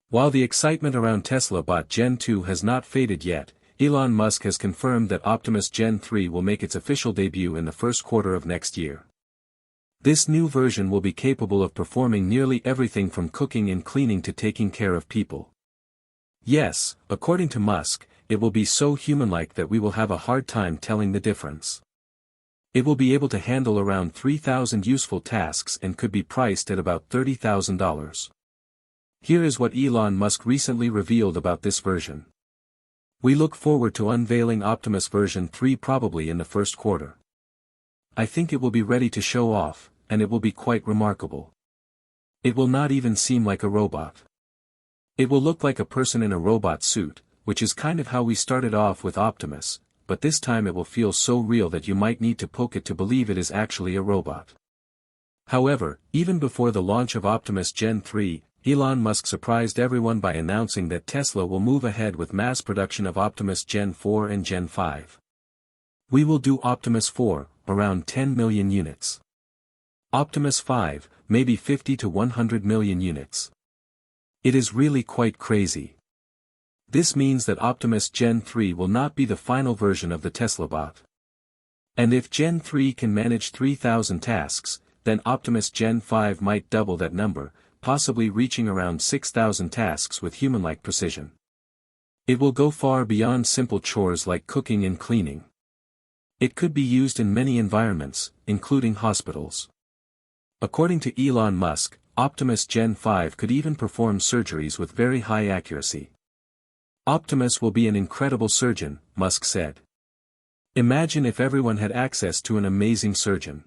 While the excitement around Tesla Bot Gen 2 has not faded yet, Elon Musk has confirmed that Optimus Gen 3 will make its official debut in the first quarter of next year. This new version will be capable of performing nearly everything from cooking and cleaning to taking care of people. Yes, according to Musk, it will be so human-like that we will have a hard time telling the difference. It will be able to handle around 3,000 useful tasks and could be priced at about $30,000. Here is what Elon Musk recently revealed about this version. We look forward to unveiling Optimus version 3 probably in the first quarter. I think it will be ready to show off, and it will be quite remarkable. It will not even seem like a robot. It will look like a person in a robot suit, which is kind of how we started off with Optimus, but this time it will feel so real that you might need to poke it to believe it is actually a robot. However, even before the launch of Optimus Gen 3, Elon Musk surprised everyone by announcing that Tesla will move ahead with mass production of Optimus Gen 4 and Gen 5. We will do Optimus 4, around 10 million units. Optimus 5, maybe 50 to 100 million units. It is really quite crazy. This means that Optimus Gen 3 will not be the final version of the Tesla bot. And if Gen 3 can manage 3,000 tasks, then Optimus Gen 5 might double that number, possibly reaching around 6,000 tasks with human-like precision. It will go far beyond simple chores like cooking and cleaning. It could be used in many environments, including hospitals. According to Elon Musk, Optimus Gen 5 could even perform surgeries with very high accuracy. Optimus will be an incredible surgeon, Musk said. Imagine if everyone had access to an amazing surgeon.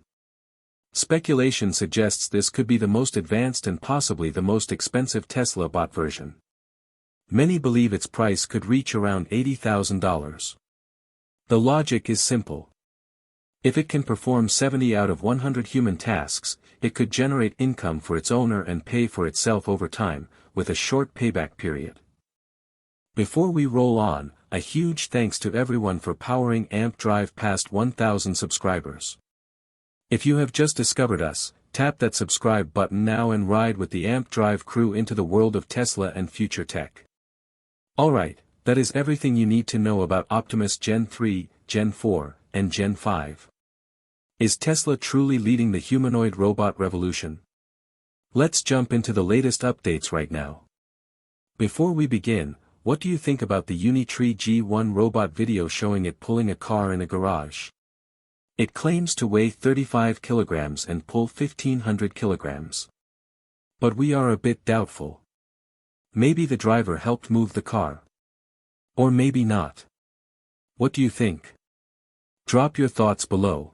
Speculation suggests this could be the most advanced and possibly the most expensive Tesla bot version. Many believe its price could reach around $80,000. The logic is simple. If it can perform 70 out of 100 human tasks, it could generate income for its owner and pay for itself over time, with a short payback period. Before we roll on, a huge thanks to everyone for powering AMP Drive past 1,000 subscribers. If you have just discovered us, tap that subscribe button now and ride with the AMP Drive crew into the world of Tesla and future tech. Alright, that is everything you need to know about Optimus Gen 3, Gen 4, and Gen 5. Is Tesla truly leading the humanoid robot revolution? Let's jump into the latest updates right now. Before we begin, what do you think about the Unitree G1 robot video showing it pulling a car in a garage? It claims to weigh 35 kilograms and pull 1,500 kilograms. But we are a bit doubtful. Maybe the driver helped move the car. Or maybe not. What do you think? Drop your thoughts below.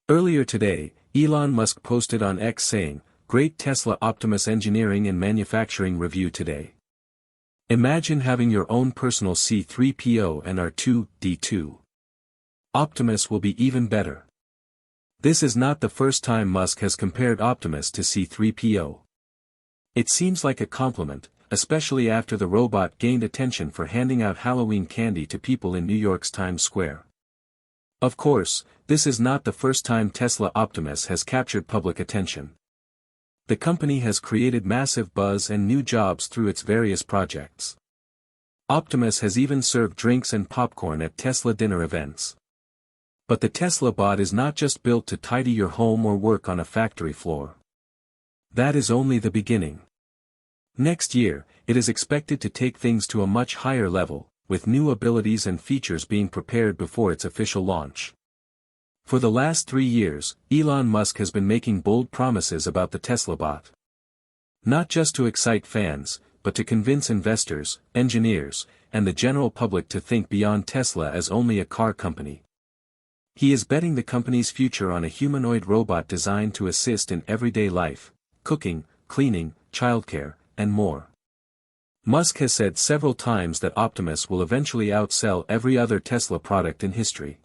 Earlier today, Elon Musk posted on X saying, "Great Tesla Optimus engineering and manufacturing review today. Imagine having your own personal C-3PO and R2-D2. Optimus will be even better." This is not the first time Musk has compared Optimus to C-3PO. It seems like a compliment, especially after the robot gained attention for handing out Halloween candy to people in New York's Times Square. Of course, this is not the first time Tesla Optimus has captured public attention. The company has created massive buzz and new jobs through its various projects. Optimus has even served drinks and popcorn at Tesla dinner events. But the Tesla bot is not just built to tidy your home or work on a factory floor. That is only the beginning. Next year, it is expected to take things to a much higher level, with new abilities and features being prepared before its official launch. For the last 3 years, Elon Musk has been making bold promises about the Tesla bot. Not just to excite fans, but to convince investors, engineers, and the general public to think beyond Tesla as only a car company. He is betting the company's future on a humanoid robot designed to assist in everyday life, cooking, cleaning, childcare, and more. Musk has said several times that Optimus will eventually outsell every other Tesla product in history.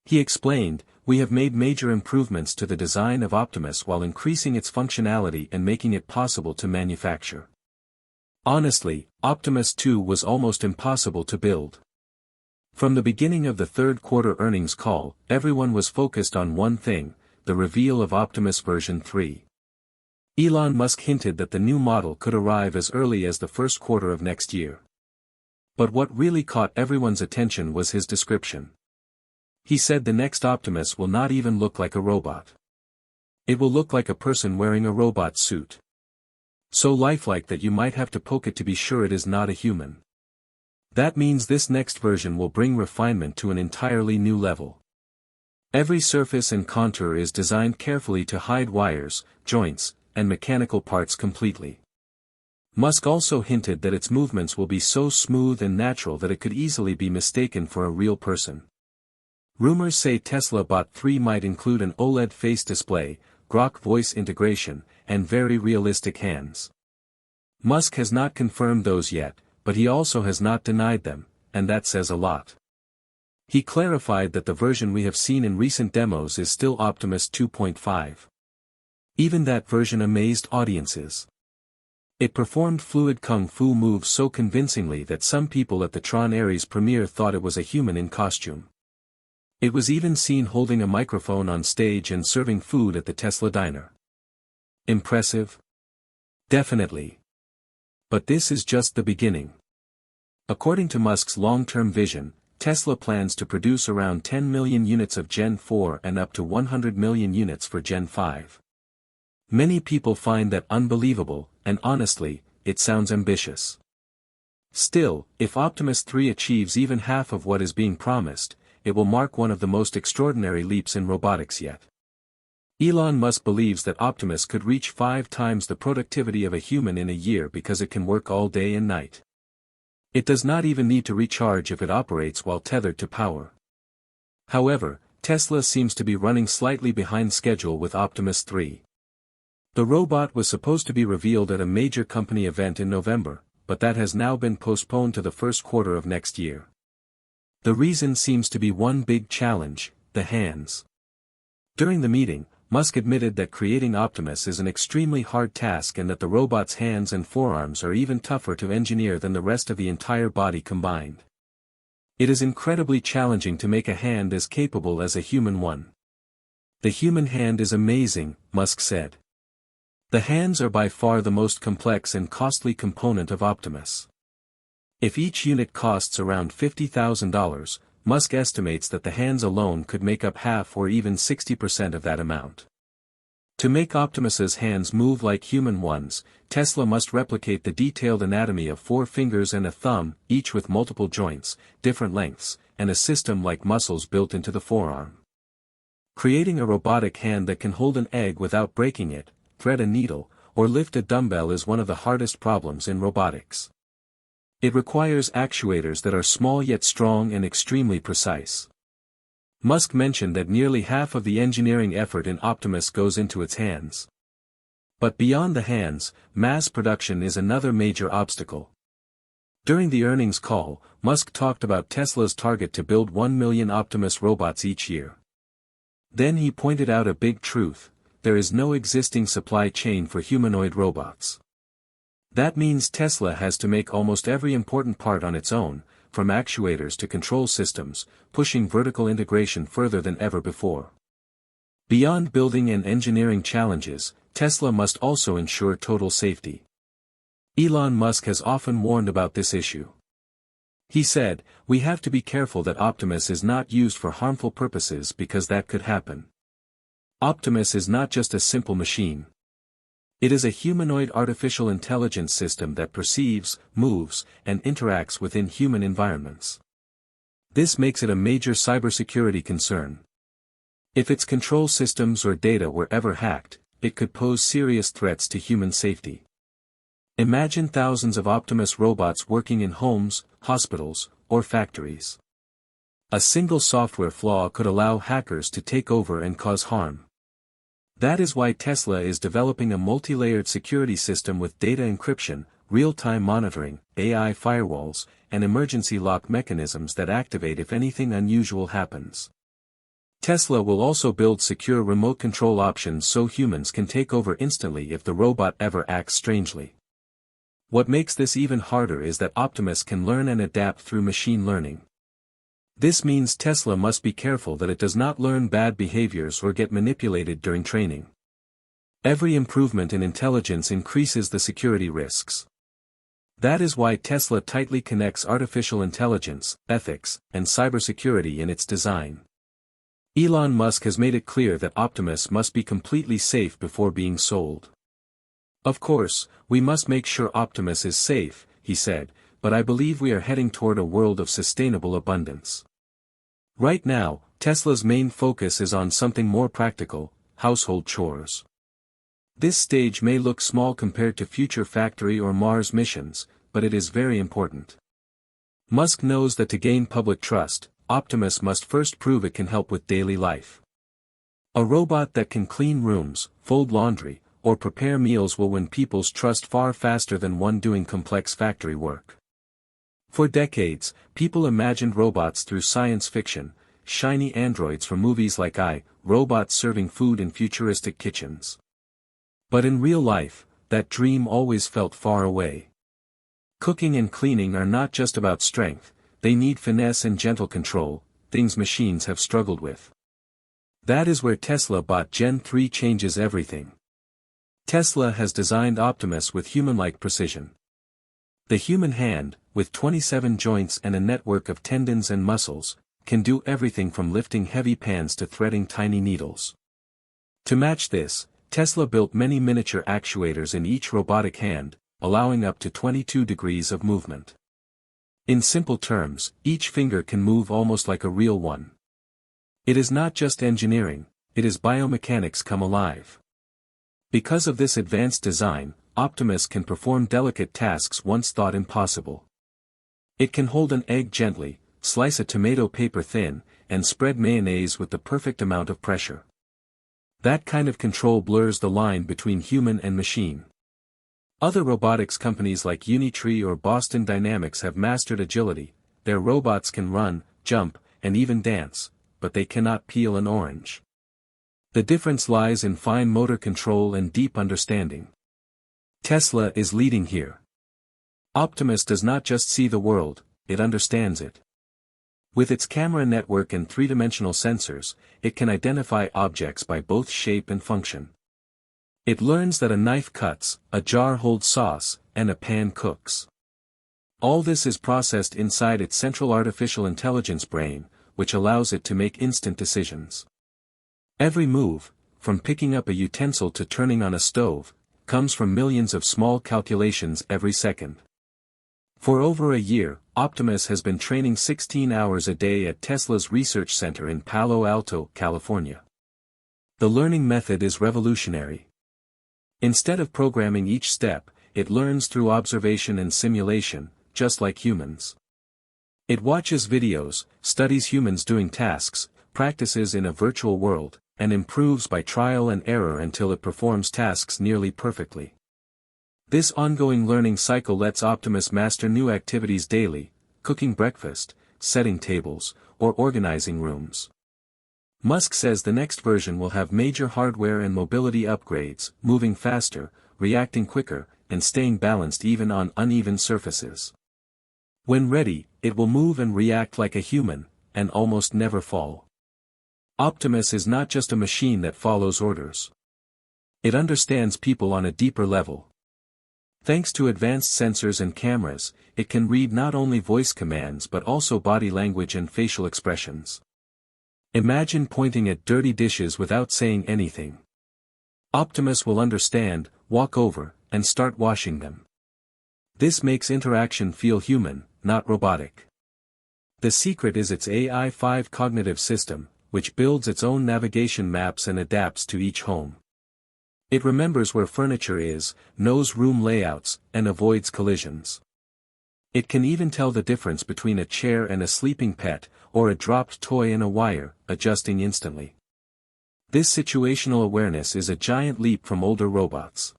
He explained, "We have made major improvements to the design of Optimus while increasing its functionality and making it possible to manufacture. Honestly, Optimus 2 was almost impossible to build." From the beginning of the third quarter earnings call, everyone was focused on one thing, the reveal of Optimus version 3. Elon Musk hinted that the new model could arrive as early as the first quarter of next year. But what really caught everyone's attention was his description. He said the next Optimus will not even look like a robot. It will look like a person wearing a robot suit. So lifelike that you might have to poke it to be sure it is not a human. That means this next version will bring refinement to an entirely new level. Every surface and contour is designed carefully to hide wires, joints, and mechanical parts completely. Musk also hinted that its movements will be so smooth and natural that it could easily be mistaken for a real person. Rumors say Tesla Bot 3 might include an OLED face display, Grok voice integration, and very realistic hands. Musk has not confirmed those yet, but he also has not denied them, and that says a lot. He clarified that the version we have seen in recent demos is still Optimus 2.5. Even that version amazed audiences. It performed fluid kung fu moves so convincingly that some people at the Tron Ares premiere thought it was a human in costume. It was even seen holding a microphone on stage and serving food at the Tesla diner. Impressive? Definitely. But this is just the beginning. According to Musk's long-term vision, Tesla plans to produce around 10 million units of Gen 4 and up to 100 million units for Gen 5. Many people find that unbelievable, and honestly, it sounds ambitious. Still, if Optimus 3 achieves even half of what is being promised, it will mark one of the most extraordinary leaps in robotics yet. Elon Musk believes that Optimus could reach 5 times the productivity of a human in a year because it can work all day and night. It does not even need to recharge if it operates while tethered to power. However, Tesla seems to be running slightly behind schedule with Optimus 3. The robot was supposed to be revealed at a major company event in November, but that has now been postponed to the first quarter of next year. The reason seems to be one big challenge: the hands. During the meeting, Musk admitted that creating Optimus is an extremely hard task and that the robot's hands and forearms are even tougher to engineer than the rest of the entire body combined. It is incredibly challenging to make a hand as capable as a human one. The human hand is amazing, Musk said. The hands are by far the most complex and costly component of Optimus. If each unit costs around $50,000, Musk estimates that the hands alone could make up half or even 60% of that amount. To make Optimus's hands move like human ones, Tesla must replicate the detailed anatomy of 4 fingers and a thumb, each with multiple joints, different lengths, and a system like muscles built into the forearm. Creating a robotic hand that can hold an egg without breaking it, thread a needle, or lift a dumbbell is one of the hardest problems in robotics. It requires actuators that are small yet strong and extremely precise. Musk mentioned that nearly half of the engineering effort in Optimus goes into its hands. But beyond the hands, mass production is another major obstacle. During the earnings call, Musk talked about Tesla's target to build 1 million Optimus robots each year. Then he pointed out a big truth: there is no existing supply chain for humanoid robots. That means Tesla has to make almost every important part on its own, from actuators to control systems, pushing vertical integration further than ever before. Beyond building and engineering challenges, Tesla must also ensure total safety. Elon Musk has often warned about this issue. He said, "We have to be careful that Optimus is not used for harmful purposes because that could happen. Optimus is not just a simple machine. It is a humanoid artificial intelligence system that perceives, moves, and interacts within human environments. This makes it a major cybersecurity concern. If its control systems or data were ever hacked, it could pose serious threats to human safety." Imagine thousands of Optimus robots working in homes, hospitals, or factories. A single software flaw could allow hackers to take over and cause harm. That is why Tesla is developing a multi-layered security system with data encryption, real-time monitoring, AI firewalls, and emergency lock mechanisms that activate if anything unusual happens. Tesla will also build secure remote control options so humans can take over instantly if the robot ever acts strangely. What makes this even harder is that Optimus can learn and adapt through machine learning. This means Tesla must be careful that it does not learn bad behaviors or get manipulated during training. Every improvement in intelligence increases the security risks. That is why Tesla tightly connects artificial intelligence, ethics, and cybersecurity in its design. Elon Musk has made it clear that Optimus must be completely safe before being sold. Of course, we must make sure Optimus is safe, he said, but I believe we are heading toward a world of sustainable abundance. Right now, Tesla's main focus is on something more practical: household chores. This stage may look small compared to future factory or Mars missions, but it is very important. Musk knows that to gain public trust, Optimus must first prove it can help with daily life. A robot that can clean rooms, fold laundry, or prepare meals will win people's trust far faster than one doing complex factory work. For decades, people imagined robots through science fiction, shiny androids from movies like robots serving food in futuristic kitchens. But in real life, that dream always felt far away. Cooking and cleaning are not just about strength, they need finesse and gentle control, things machines have struggled with. That is where Tesla Bot Gen 3 changes everything. Tesla has designed Optimus with human-like precision. The human hand, with 27 joints and a network of tendons and muscles, can do everything from lifting heavy pans to threading tiny needles. To match this, Tesla built many miniature actuators in each robotic hand, allowing up to 22 degrees of movement. In simple terms, each finger can move almost like a real one. It is not just engineering, it is biomechanics come alive. Because of this advanced design, Optimus can perform delicate tasks once thought impossible. It can hold an egg gently, slice a tomato paper thin, and spread mayonnaise with the perfect amount of pressure. That kind of control blurs the line between human and machine. Other robotics companies like Unitree or Boston Dynamics have mastered agility. Their robots can run, jump, and even dance, but they cannot peel an orange. The difference lies in fine motor control and deep understanding. Tesla is leading here. Optimus does not just see the world, it understands it. With its camera network and three-dimensional sensors, it can identify objects by both shape and function. It learns that a knife cuts, a jar holds sauce, and a pan cooks. All this is processed inside its central artificial intelligence brain, which allows it to make instant decisions. Every move, from picking up a utensil to turning on a stove, comes from millions of small calculations every second. For over a year, Optimus has been training 16 hours a day at Tesla's research center in Palo Alto, California. The learning method is revolutionary. Instead of programming each step, it learns through observation and simulation, just like humans. It watches videos, studies humans doing tasks, practices in a virtual world, and improves by trial and error until it performs tasks nearly perfectly. This ongoing learning cycle lets Optimus master new activities daily: cooking breakfast, setting tables, or organizing rooms. Musk says the next version will have major hardware and mobility upgrades, moving faster, reacting quicker, and staying balanced even on uneven surfaces. When ready, it will move and react like a human, and almost never fall. Optimus is not just a machine that follows orders. It understands people on a deeper level. Thanks to advanced sensors and cameras, it can read not only voice commands but also body language and facial expressions. Imagine pointing at dirty dishes without saying anything. Optimus will understand, walk over, and start washing them. This makes interaction feel human, not robotic. The secret is its AI-5 cognitive system, which builds its own navigation maps and adapts to each home. It remembers where furniture is, knows room layouts, and avoids collisions. It can even tell the difference between a chair and a sleeping pet, or a dropped toy and a wire, adjusting instantly. This situational awareness is a giant leap from older robots.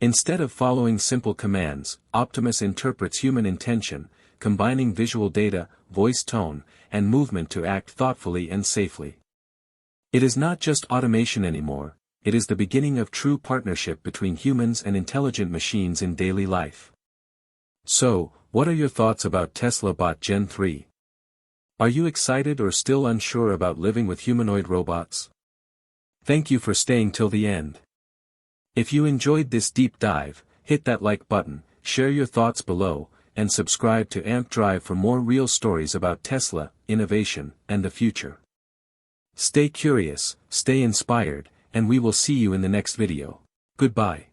Instead of following simple commands, Optimus interprets human intention, combining visual data, voice tone, and movement to act thoughtfully and safely. It is not just automation anymore, it is the beginning of true partnership between humans and intelligent machines in daily life. So, what are your thoughts about Tesla Bot Gen 3? Are you excited or still unsure about living with humanoid robots? Thank you for staying till the end. If you enjoyed this deep dive, hit that like button, share your thoughts below, and subscribe to Amp Drive for more real stories about Tesla, innovation, and the future. Stay curious, stay inspired, and we will see you in the next video. Goodbye.